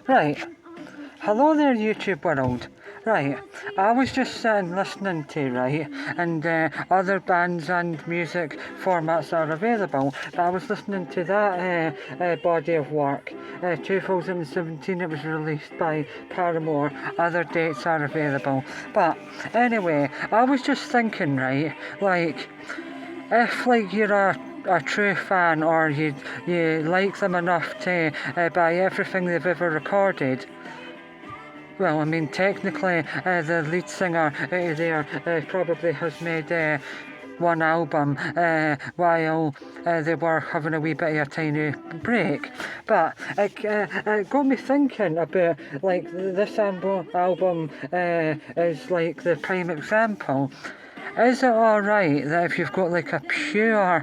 Right. Hello there, YouTube world. Right, I was just sitting listening to, right, and other bands and music formats are available, but I was listening to that body of work. 2017 it was released by Paramore, other dates are available. But anyway, I was just thinking, right, like, if like you're a true fan or you like them enough to buy everything they've ever recorded, well, I mean, technically, the lead singer there probably has made one album while they were having a wee bit of a tiny break. But it got me thinking about, like, this album is like the prime example. Is it alright that if you've got like a pure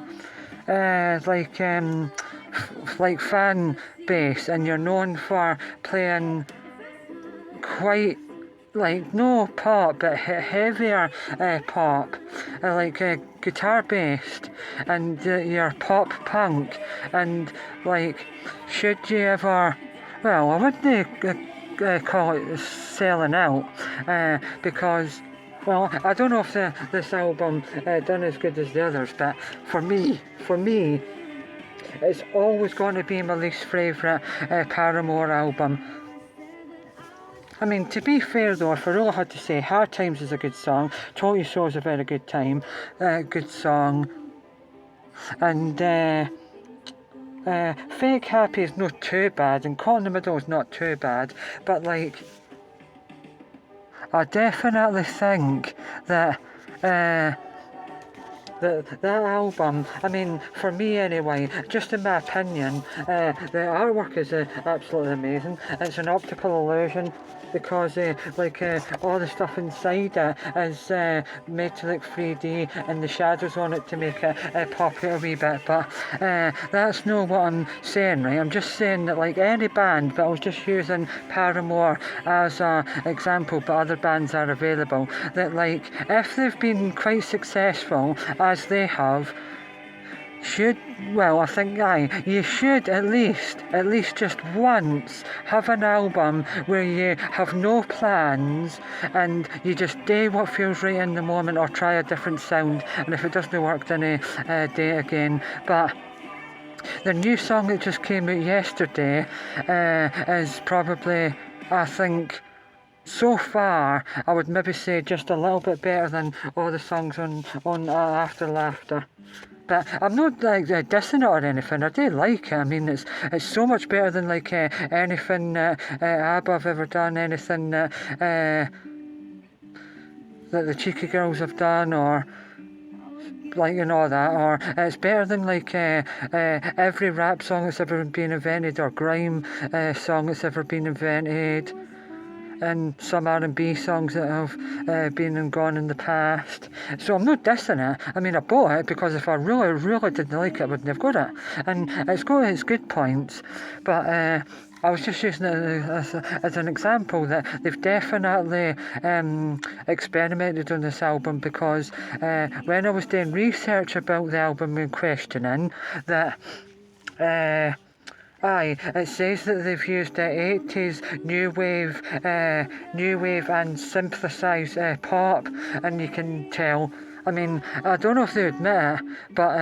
like fan base and you're known for playing quite like no pop but heavier pop, like guitar based, and you're pop punk, and like, should you ever, well, I wouldn't call it selling out, because, well, I don't know if this album done as good as the others, but for me, it's always going to be my least favourite Paramore album. I mean, to be fair though, if I really had to say, Hard Times is a good song, Told You So is a very good good song, and Fake Happy is not too bad, and Caught in the Middle is not too bad, but like, I definitely think that that album, I mean, for me anyway, just in my opinion, the artwork is absolutely amazing. It's an optical illusion because all the stuff inside it is made to look 3D, and the shadows on it to make it pop out a wee bit, but that's not what I'm saying, right? I'm just saying that, like any band, but I was just using Paramore as an example, but other bands are available, that like, if they've been quite successful as they have, I think you should at least just once have an album where you have no plans and you just do what feels right in the moment, or try a different sound, and if it doesn't work, then do it again. But the new song that just came out yesterday is probably, I think, so far, I would maybe say just a little bit better than all the songs on After Laughter. But I'm not like dissing it or anything. I do like it. I mean, it's so much better than like anything ABBA have ever done, anything that the Cheeky Girls have done, or like, you know, that, or it's better than like every rap song that's ever been invented, or grime song that's ever been invented, and some R&B songs that have been and gone in the past. So I'm not dissing it. I mean, I bought it because if I really didn't like it, I wouldn't have got it. And it's got its good points, but I was just using it as an example that they've definitely experimented on this album, because when I was doing research about the album in questioning, that it says that they've used 80s new wave and synthesized pop, and you can tell. I mean, I don't know if they admit it, but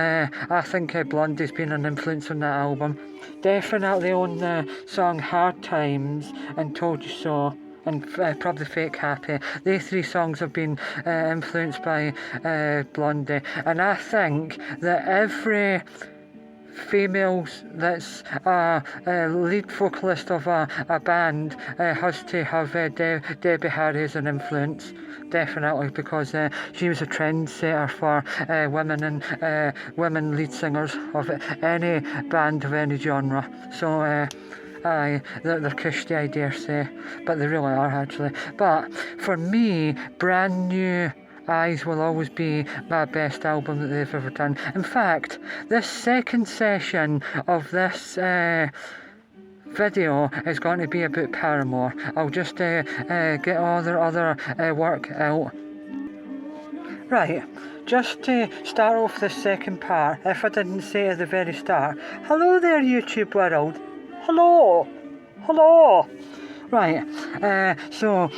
I think Blondie's been an influence on that album. Definitely on the song Hard Times and Told You So, and probably Fake Happy. These three songs have been influenced by Blondie, and I think that every females that's a lead vocalist of a band has to have Debbie Harry as an influence, definitely, because she was a trendsetter for women and women lead singers of any band of any genre. So they're cushy, I dare say, but they really are actually. But for me, Brand New Eyes will always be my best album that they've ever done. In fact, this second session of this video is going to be about Paramore. I'll just get all their other work out. Right, just to start off this second part, if I didn't say at the very start, hello there, YouTube world. Hello. Hello! Right, so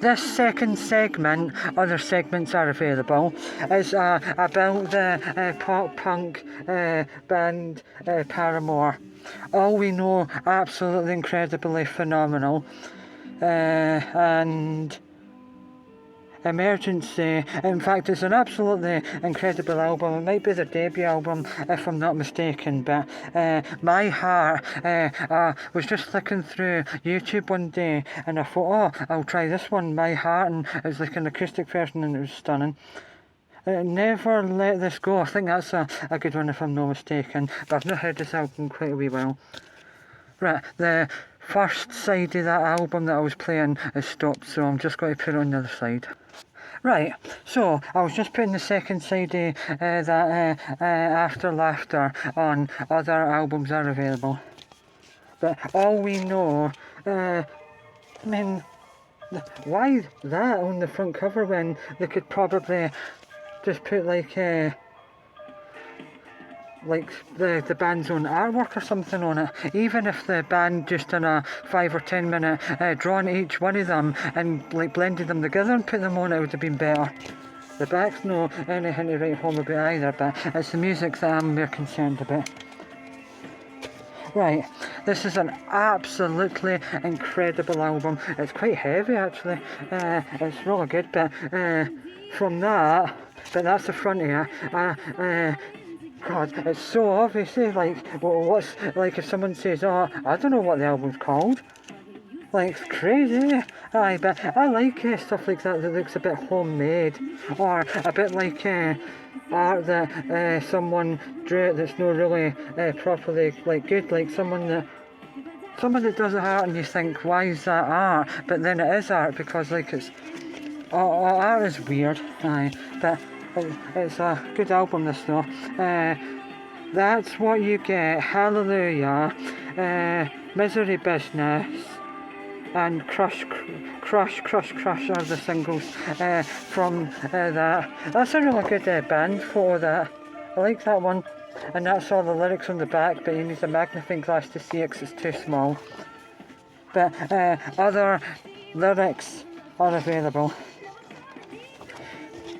this second segment, other segments are available, is about the pop punk band Paramore. All we know, absolutely incredibly phenomenal. And Emergency. In fact, it's an absolutely incredible album. It might be their debut album, if I'm not mistaken. But My Heart, was just flicking through YouTube one day, and I thought, oh, I'll try this one, My Heart, and it was like an acoustic version, and it was stunning. Never Let This Go. I think that's a good one, if I'm not mistaken. But I've not heard this album quite a wee while. Right, the first side of that album that I was playing has stopped, so I'm just going to put it on the other side. Right, so I was just putting the second side of that After Laughter on. Other albums are available. But all we know, I mean, why that on the front cover when they could probably just put like the band's own artwork or something on it. Even if the band just done a 5 or 10 minute drawing each one of them and like blended them together and put them on, it would have been better. The back's no anything to write home about either, but it's the music that I'm more concerned about. Right, this is an absolutely incredible album. It's quite heavy actually. It's really good, but from that, but that's the front here. God, it's so obvious, like, what's, like, if someone says, oh, I don't know what the album's called. Like, it's crazy. Aye, but I like stuff like that looks a bit homemade, or a bit like art that someone drew it that's not really properly, like, good, like someone that does art and you think, why is that art? But then it is art because, like, it's, art is weird, aye, but it's a good album, this though. That's What You Get, Hallelujah, Misery Business, and Crush are the singles from that. That's a really good band photo, that. I like that one. And that's all the lyrics on the back, but you need a magnifying glass to see it because it's too small. But other lyrics are available.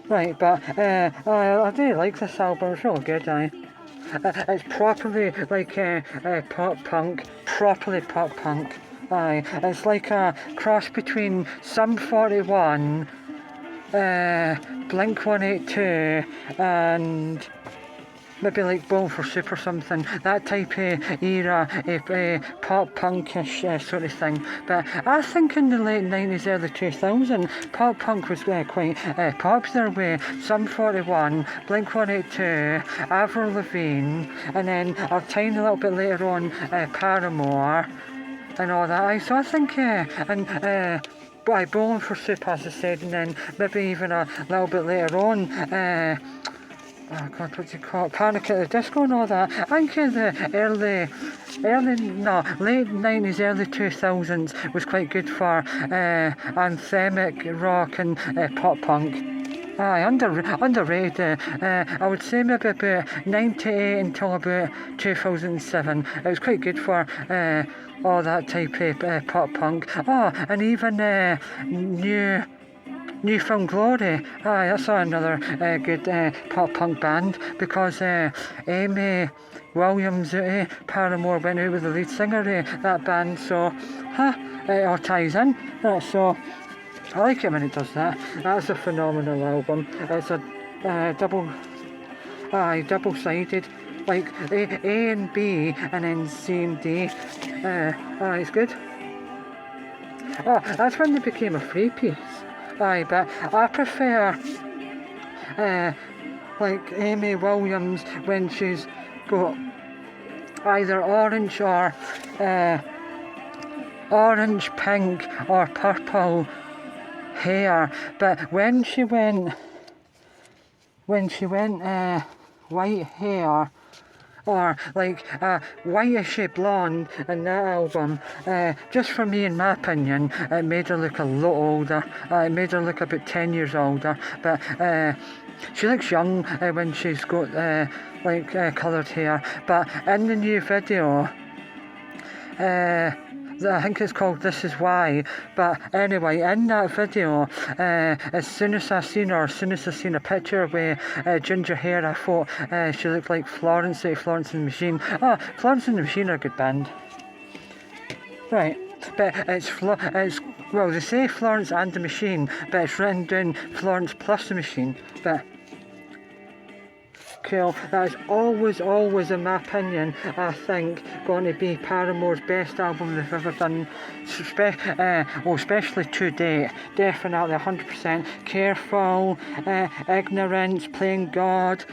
Right, but I do like this album. It's really good, it's properly like pop punk, aye. It's like a cross between Sum 41, Blink 182, and maybe like Bone for Soup or something, that type of era, pop punkish sort of thing. But I think in the late 90s, early 2000s, pop punk was quite popular with Sum 41, Blink 182, Avril Lavigne, and then a tiny little bit later on, Paramore, and all that. So I think, by Bowling for Soup, as I said, and then maybe even a little bit later on, oh God, what's it called? Panic at the Disco and all that. I think the late 90s, early 2000s was quite good for anthemic rock and pop punk. Aye, underrated. I would say maybe about 98 until about 2007. It was quite good for all that type of pop punk. Oh, and even Newfound Glory, aye, that's another good pop punk band, because Amy Williams Paramore went out with the lead singer of that band, so it all ties in. So I like it when it does that. That's a phenomenal album. It's a double-sided, like A and B, and then C and D. It's good. Oh, that's when they became a three-piece. Aye, but I prefer like Amy Williams when she's got either orange or orange, pink or purple hair. But when she went white hair, or like whitish blonde in that album, just for me, in my opinion, it made her look a lot older. It made her look about 10 years older, but she looks young when she's got coloured hair. But in the new video, I think it's called This Is Why. But anyway, in that video, as soon as I seen her, as soon as I seen a picture with ginger hair, I thought she looked like Florence and the Machine. Oh, Florence and the Machine are a good band. Right, but well, they say Florence and the Machine, but it's written down Florence plus the Machine. But cool. That is always, in my opinion, I think, going to be Paramore's best album they've ever done. Especially to date. Definitely 100%. Careful, Ignorance, Playing God,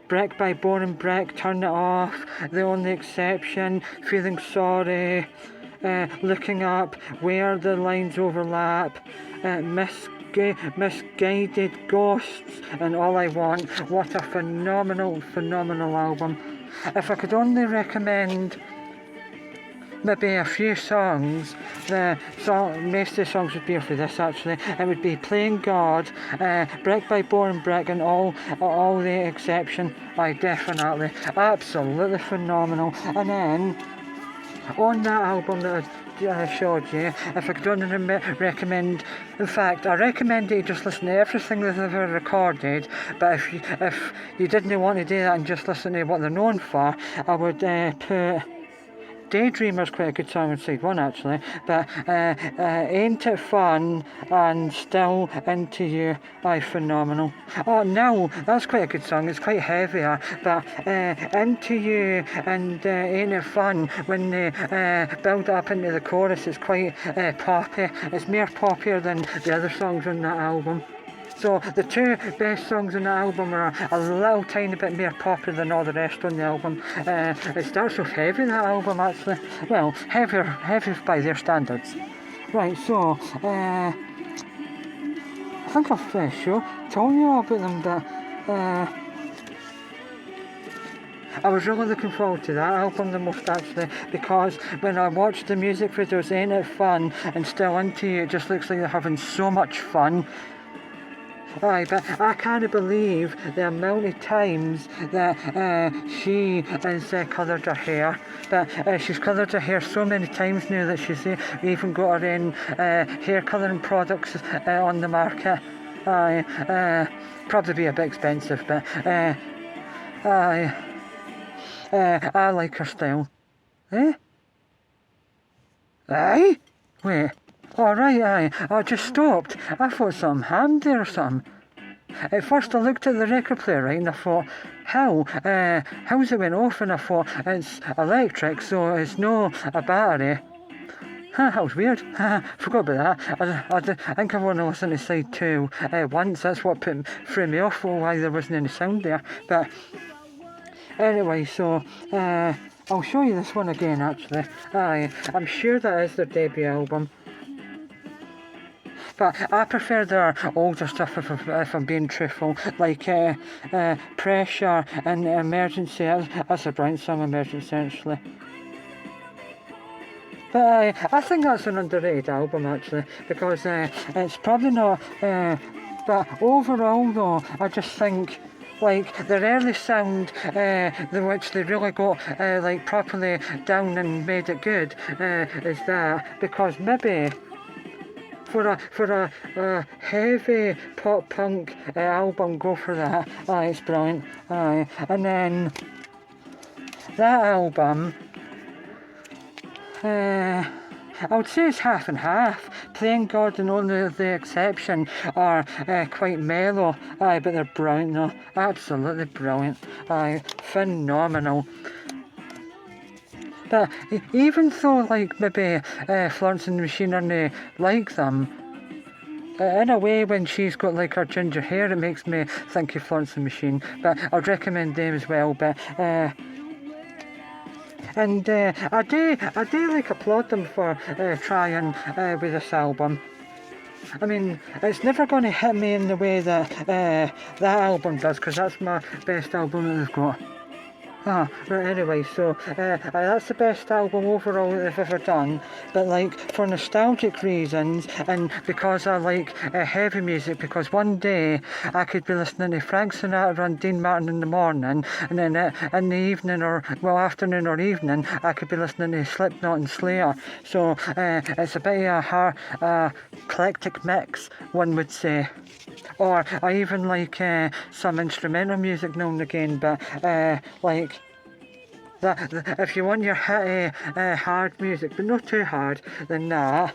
Brick by Boring Brick, Turn It Off, The Only Exception, Feeling Sorry, Looking Up, Where the Lines Overlap, Misguided Ghosts, and All I Want. What a phenomenal album. If I could only recommend maybe a few songs, most of the songs would be for this actually. It would be Playing God, Brick by Boring Brick, and all the Exception. Definitely, absolutely phenomenal. And then on that album that I showed you, if I could only recommend, in fact, I recommend that you just listen to everything that they've ever recorded, but if you didn't want to do that and just listen to what they're known for, I would put Daydreamer's quite a good song on side one actually, but Ain't It Fun and Still Into You, phenomenal. Oh no, that's quite a good song, it's quite heavier, but Into You and Ain't It Fun, when they build up into the chorus, it's quite poppy. It's more poppier than the other songs on that album. So the two best songs on the album are a little tiny bit more popular than all the rest on the album. It starts off heavy, that album actually. Well, heavy by their standards. Right, so I think I've told you all about them, but I was really looking forward to that album the most actually, because when I watched the music videos, Ain't It Fun and Still Into You, it just looks like they're having so much fun. But I can't believe the amount of times that she has coloured her hair. But she's coloured her hair so many times now that she's even got her own hair colouring products on the market. Probably be a bit expensive, but I like her style. Aye? Wait. Alright, I just stopped. I thought something happened there or something. At first I looked at the record player, right, and I thought, how's it went off? And I thought, it's electric, so it's no a battery. That was weird. Forgot about that. I think I've only listened to side 2 once. That's what threw me off, why there wasn't any sound there. But anyway, so I'll show you this one again actually. I'm sure that is their debut album. But I prefer their older stuff if I'm being truthful, like Pressure and Emergency. That's a brilliant song, Emergency, actually. But I think that's an underrated album actually, because it's probably not, but overall though, I just think like the early sound, which they really got like properly down and made it good, is that, because maybe for a heavy pop punk album, go for that. It's brilliant. And then that album, I would say it's half and half. Playing God and Only the Exception are quite mellow, but they're brilliant though. Absolutely brilliant. Phenomenal. But even though like maybe Florence and the Machine aren't like them, in a way when she's got like her ginger hair, it makes me think of Florence and the Machine. But I'd recommend them as well. But and I do like applaud them for trying with this album. I mean, it's never going to hit me in the way that that album does, because that's my best album that they've got. Right, anyway, so that's the best album overall that they've ever done. But like for nostalgic reasons, and because I like heavy music, because one day I could be listening to Frank Sinatra and Dean Martin in the morning, and then in the evening or afternoon or evening I could be listening to Slipknot and Slayer. So it's a bit of a eclectic mix, one would say. Or I even like some instrumental music now and again, but like if you want your hitty, hard music, but not too hard, then that.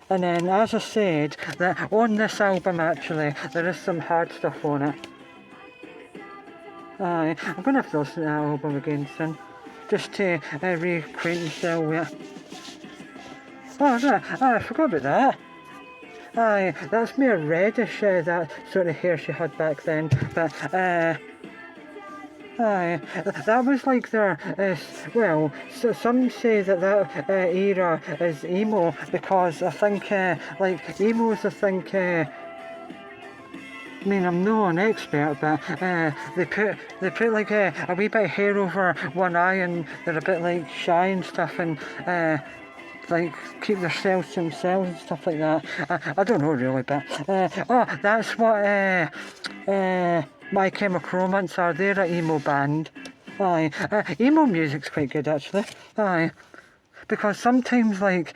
And then, as I said, that on this album actually, there is some hard stuff on it. Aye, I'm going to have to listen to that album again soon, just to reacquaint myself with it. Oh, I forgot about that. Aye, that's mere reddish, that sort of hair she had back then, but aye, that was like their, well, so some say that era is emo, because I think, like, emos, I think, I mean, I'm not an expert, but they put like a wee bit of hair over one eye, and they're a bit like shy and stuff, and like keep themselves to themselves and stuff like that. I don't know really, but that's what My Chemical Romance are. They're an emo band. Aye, emo music's quite good actually. Aye. Because sometimes, like,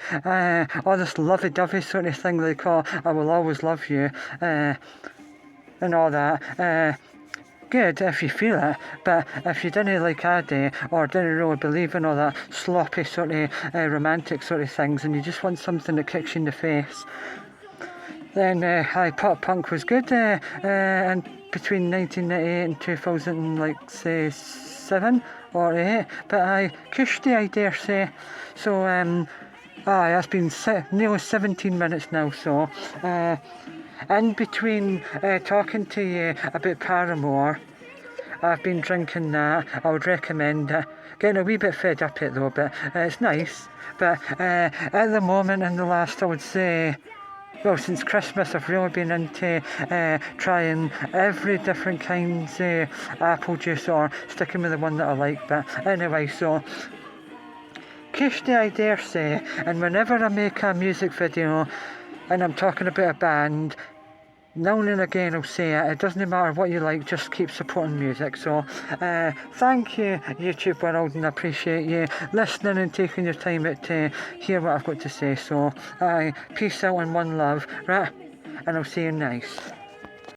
all this lovey-dovey sort of thing they call, I will always love you, and all that, good if you feel it, but if you didn't like I do, or didn't really believe in all that sloppy sort of romantic sort of things, and you just want something that kicks you in the face, then pop punk was good, and between 1998 and 2000, like, say, 7 or 8, but cushy, I dare say. So that's been nearly 17 minutes now, so in between talking to you about Paramore, I've been drinking that. I would recommend it. Getting a wee bit fed up it though, but it's nice. But at the moment, in the last, I would say, well, since Christmas, I've really been into trying every different kinds of apple juice, or sticking with the one that I like. But anyway, so Kirsty, I dare say, and whenever I make a music video and I'm talking about a band, now and again I'll say it, it doesn't matter what you like, just keep supporting music. So thank you, YouTube world, and I appreciate you listening and taking your time out to hear what I've got to say. So peace out and one love, right, and I'll see you nice.